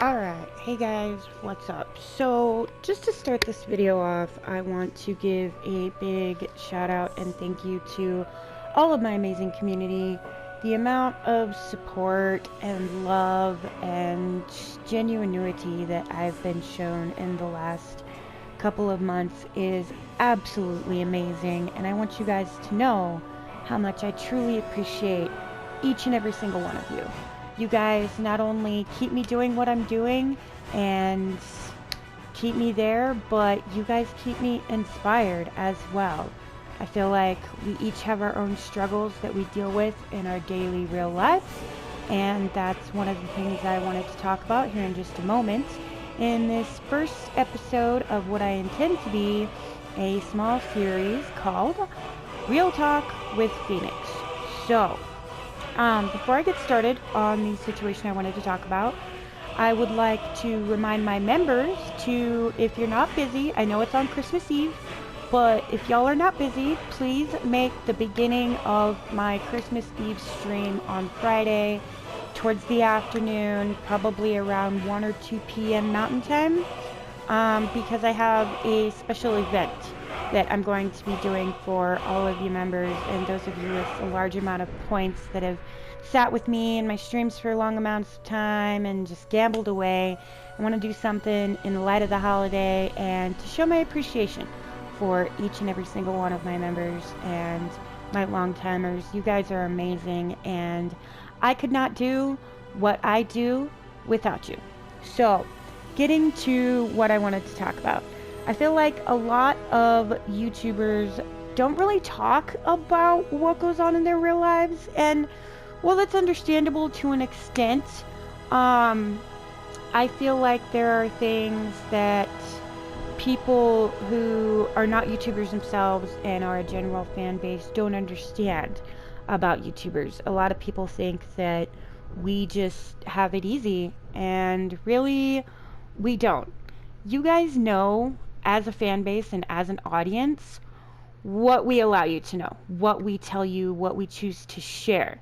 Alright, hey guys, what's up? So, just to start this video off, I want to give a big shout out and thank you to all of my amazing community. The amount of support and love and genuinity that I've been shown in the last couple of months is absolutely amazing, and I want you guys to know how much I truly appreciate each and every single one of you. You guys not only keep me doing what I'm doing and keep me there, but you guys keep me inspired as well. I feel like we each have our own struggles that we deal with in our daily real lives, and that's one of the things I wanted to talk about here in just a moment in this first episode of what I intend to be a small series called Real Talk with Phoenix. So, before I get started on the situation I wanted to talk about, I would like to remind my members to, if you're not busy, I know it's on Christmas Eve, but if y'all are not busy, please make the beginning of my Christmas Eve stream on Friday towards the afternoon, probably around 1 or 2 p.m. Mountain Time, because I have a special event that I'm going to be doing for all of you members and those of you with a large amount of points that have sat with me in my streams for long amounts of time and just gambled away. I want to do something in the light of the holiday and to show my appreciation for each and every single one of my members and my long timers. You guys are amazing, and I could not do what I do without you. So, getting to what I wanted to talk about. I feel like a lot of YouTubers don't really talk about what goes on in their real lives, and well, that's understandable to an extent. I feel like there are things that people who are not YouTubers themselves and are a general fan base don't understand about YouTubers. A lot of people think that we just have it easy, and really, we don't. You guys know, as a fan base and as an audience, what we allow you to know, what we tell you, what we choose to share.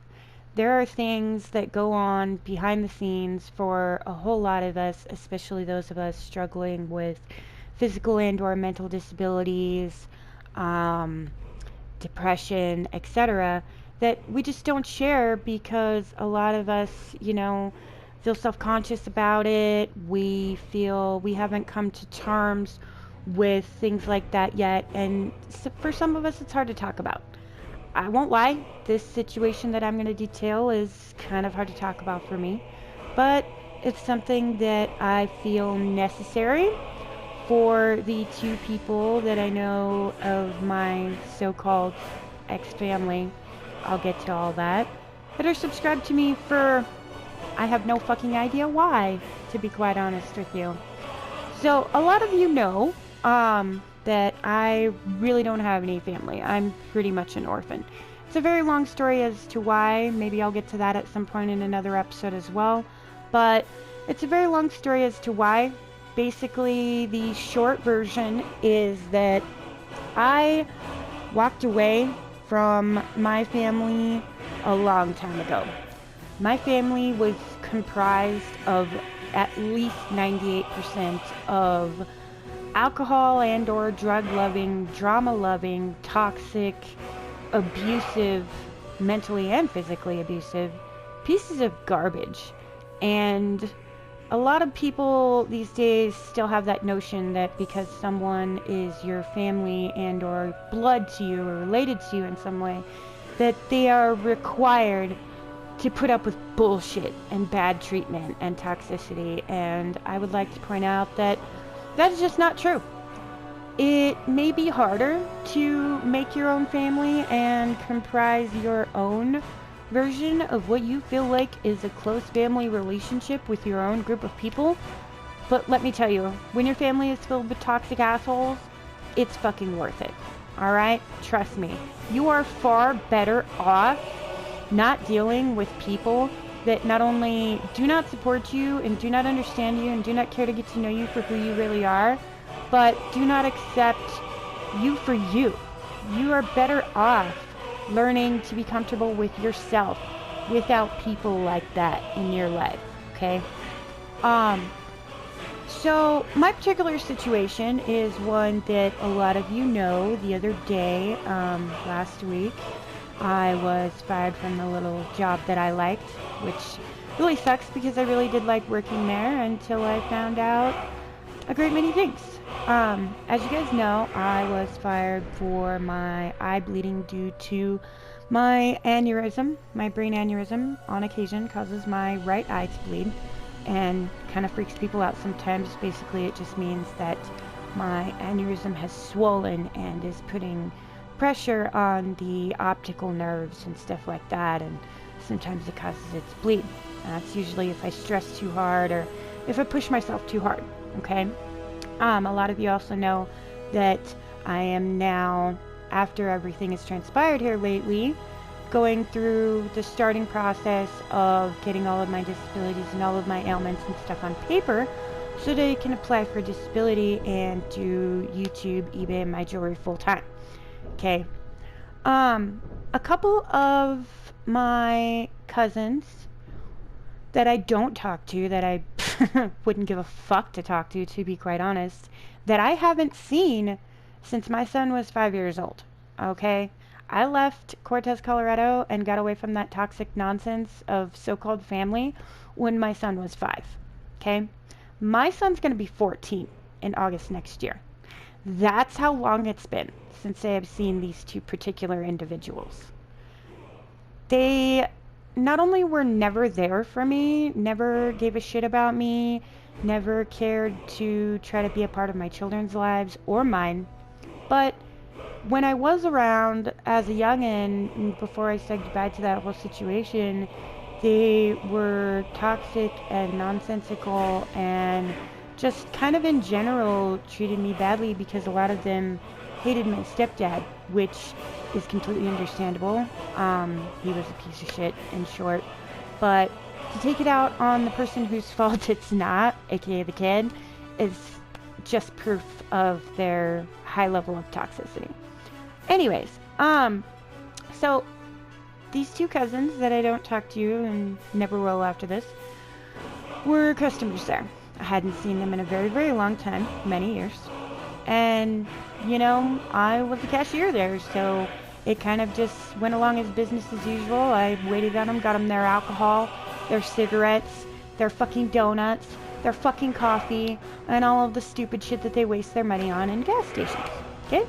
There are things that go on behind the scenes for a whole lot of us, especially those of us struggling with physical and or mental disabilities, depression, etc., that we just don't share because a lot of us, feel self-conscious about it. We feel we haven't come to terms with things like that yet, and for some of us it's hard to talk about. I won't lie, this situation that I'm going to detail is kind of hard to talk about for me, but it's something that I feel necessary for the two people that I know of my so-called ex-family, I'll get to all that are subscribed to me for, I have no fucking idea why, to be quite honest with you. So, a lot of you know that I really don't have any family. I'm pretty much an orphan. It's a very long story as to why. Maybe I'll get to that at some point in another episode as well. But it's a very long story as to why. Basically, the short version is that I walked away from my family a long time ago. My family was comprised of at least 98% of alcohol and or drug-loving, drama-loving, toxic, abusive, mentally and physically abusive pieces of garbage. And a lot of people these days still have that notion that because someone is your family and or blood to you or related to you in some way, that they are required to put up with bullshit and bad treatment and toxicity. And I would like to point out that that's just not true. It may be harder to make your own family and comprise your own version of what you feel like is a close family relationship with your own group of people. But let me tell you, when your family is filled with toxic assholes, it's fucking worth it. Alright? Trust me. You are far better off not dealing with people that not only do not support you and do not understand you and do not care to get to know you for who you really are, but do not accept you for you. You are better off learning to be comfortable with yourself without people like that in your life, okay? Um, so my particular situation is one that a lot of you know. The other day, last week, I was fired from the little job that I liked, which really sucks because I really did like working there until I found out a great many things. As you guys know, I was fired for my eye bleeding due to my aneurysm. My brain aneurysm on occasion causes my right eye to bleed and kind of freaks people out sometimes. Basically, it just means that my aneurysm has swollen and is putting pressure on the optical nerves and stuff like that, and sometimes it causes it to bleed. That's usually if I stress too hard or if I push myself too hard, okay? A lot of you also know that I am now, after everything has transpired here lately, going through the starting process of getting all of my disabilities and all of my ailments and stuff on paper so that I can apply for disability and do YouTube, eBay, and my jewelry full time. Okay. A couple of my cousins that I don't talk to, that I wouldn't give a fuck to talk to be quite honest, that I haven't seen since my son was 5 years old. Okay? I left Cortez, Colorado and got away from that toxic nonsense of so-called family when my son was 5. Okay? My son's going to be 14 in August next year. That's how long it's been since I have seen these two particular individuals. They not only were never there for me, never gave a shit about me, never cared to try to be a part of my children's lives or mine, but when I was around as a youngin', before I said goodbye to that whole situation, they were toxic and nonsensical and just kind of in general treated me badly because a lot of them hated my stepdad, which is completely understandable. He was a piece of shit, in short. But to take it out on the person whose fault it's not, aka the kid, is just proof of their high level of toxicity. Anyways, so these two cousins that I don't talk to and never will after this were customers there. I hadn't seen them in a very, very long time, many years. And, you know, I was a cashier there, so it kind of just went along as business as usual. I waited on them, got them their alcohol, their cigarettes, their fucking donuts, their fucking coffee, and all of the stupid shit that they waste their money on in gas stations. Okay?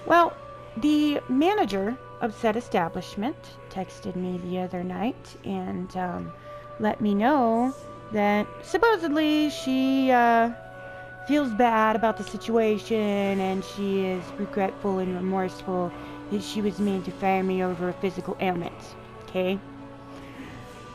Well, the manager of said establishment texted me the other night and let me know that supposedly she feels bad about the situation and she is regretful and remorseful that she was made to fire me over a physical ailment. Okay?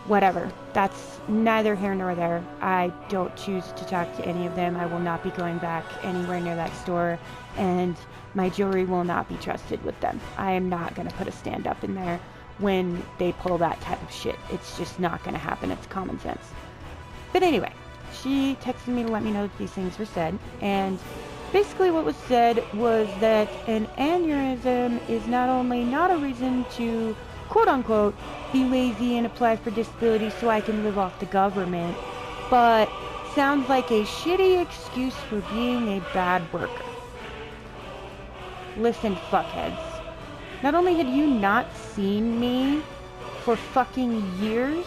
Whatever. That's neither here nor there. I don't choose to talk to any of them. I will not be going back anywhere near that store, and my jewelry will not be trusted with them. I am not going to put a stand up in there when they pull that type of shit. It's just not going to happen. It's common sense. But anyway, she texted me to let me know that these things were said, and basically what was said was that an aneurysm is not only not a reason to quote-unquote be lazy and apply for disability so I can live off the government, but sounds like a shitty excuse for being a bad worker. Listen, fuckheads. Not only had you not seen me for fucking years,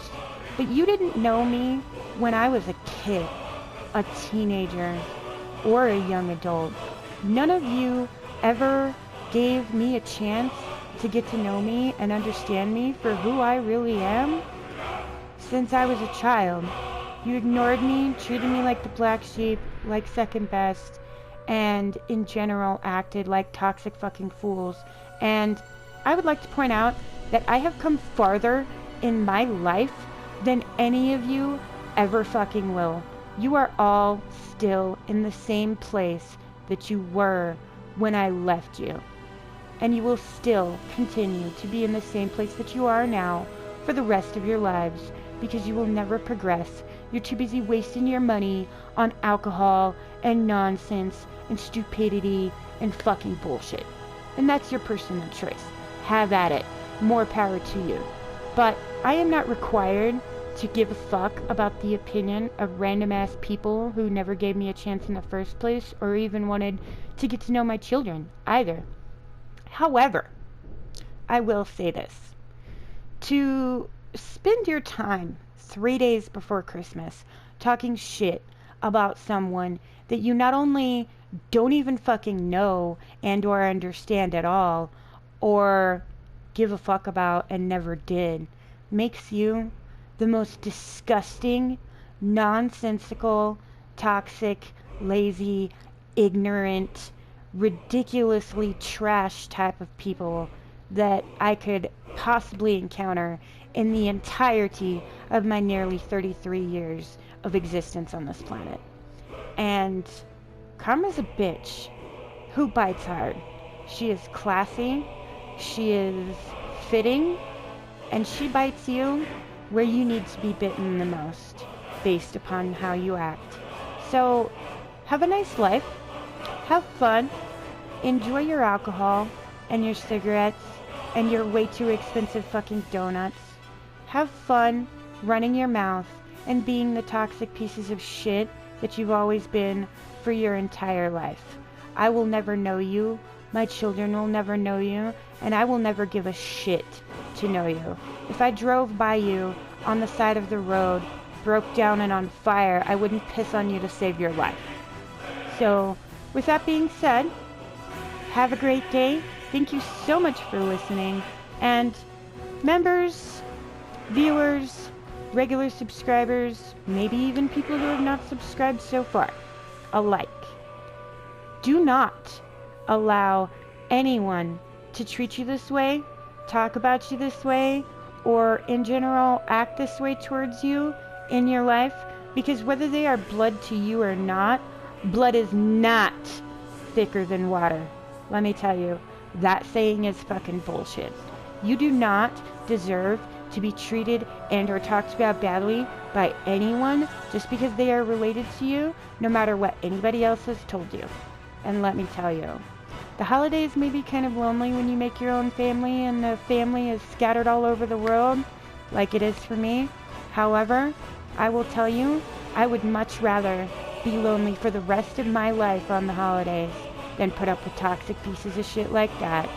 but you didn't know me when I was a kid, a teenager, or a young adult. None of you ever gave me a chance to get to know me and understand me for who I really am. Since I was a child, you ignored me, treated me like the black sheep, like second best, and in general acted like toxic fucking fools. And I would like to point out that I have come farther in my life than any of you ever fucking will. You are all still in the same place that you were when I left you. And you will still continue to be in the same place that you are now for the rest of your lives, because you will never progress. You're too busy wasting your money on alcohol and nonsense and stupidity and fucking bullshit. And that's your personal choice. Have at it. More power to you. But I am not required to give a fuck about the opinion of random ass people who never gave me a chance in the first place or even wanted to get to know my children either. However, I will say this. To spend your time 3 days before Christmas talking shit about someone that you not only don't even fucking know and or understand at all or give a fuck about and never did makes you the most disgusting, nonsensical, toxic, lazy, ignorant, ridiculously trash type of people that I could possibly encounter in the entirety of my nearly 33 years of existence on this planet. And Karma's a bitch who bites hard. She is classy, she is fitting, and she bites you where you need to be bitten the most based upon how you act. So have a nice life, have fun, enjoy your alcohol and your cigarettes and your way too expensive fucking donuts. Have fun running your mouth and being the toxic pieces of shit that you've always been for your entire life. I will never know you, my children will never know you, and I will never give a shit to know you. If I drove by you on the side of the road, broke down and on fire, I wouldn't piss on you to save your life. So, with that being said, have a great day. Thank you so much for listening. And members, viewers, regular subscribers, maybe even people who have not subscribed so far, alike, do not allow anyone to treat you this way, talk about you this way, or in general act this way towards you in your life, because whether they are blood to you or not, blood is not thicker than water. Let me tell you, that saying is fucking bullshit. You do not deserve to be treated and or talked about badly by anyone just because they are related to you, no matter what anybody else has told you. And let me tell you, the holidays may be kind of lonely when you make your own family and the family is scattered all over the world, like it is for me. However, I will tell you, I would much rather be lonely for the rest of my life on the holidays than put up with toxic pieces of shit like that.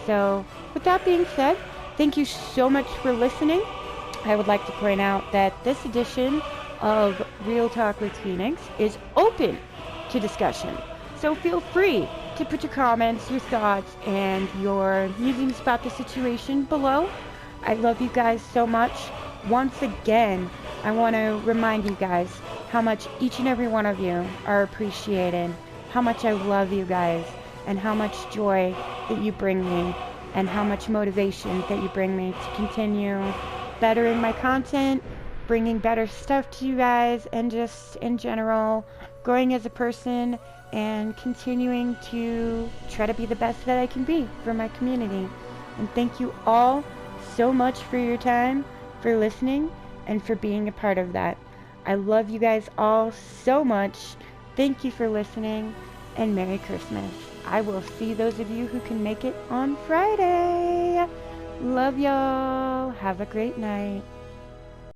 So, with that being said, thank you so much for listening. I would like to point out that this edition of Real Talk with Phoenix is open to discussion. So feel free to put your comments, your thoughts, and your musings about the situation below. I love you guys so much. Once again, I want to remind you guys how much each and every one of you are appreciated, how much I love you guys, and how much joy that you bring me, and how much motivation that you bring me to continue bettering my content, bringing better stuff to you guys, and just in general, growing as a person and continuing to try to be the best that I can be for my community. And thank you all so much for your time, for listening, and for being a part of that. I love you guys all so much. Thank you for listening, and Merry Christmas. I will see those of you who can make it on Friday. Love y'all. Have a great night.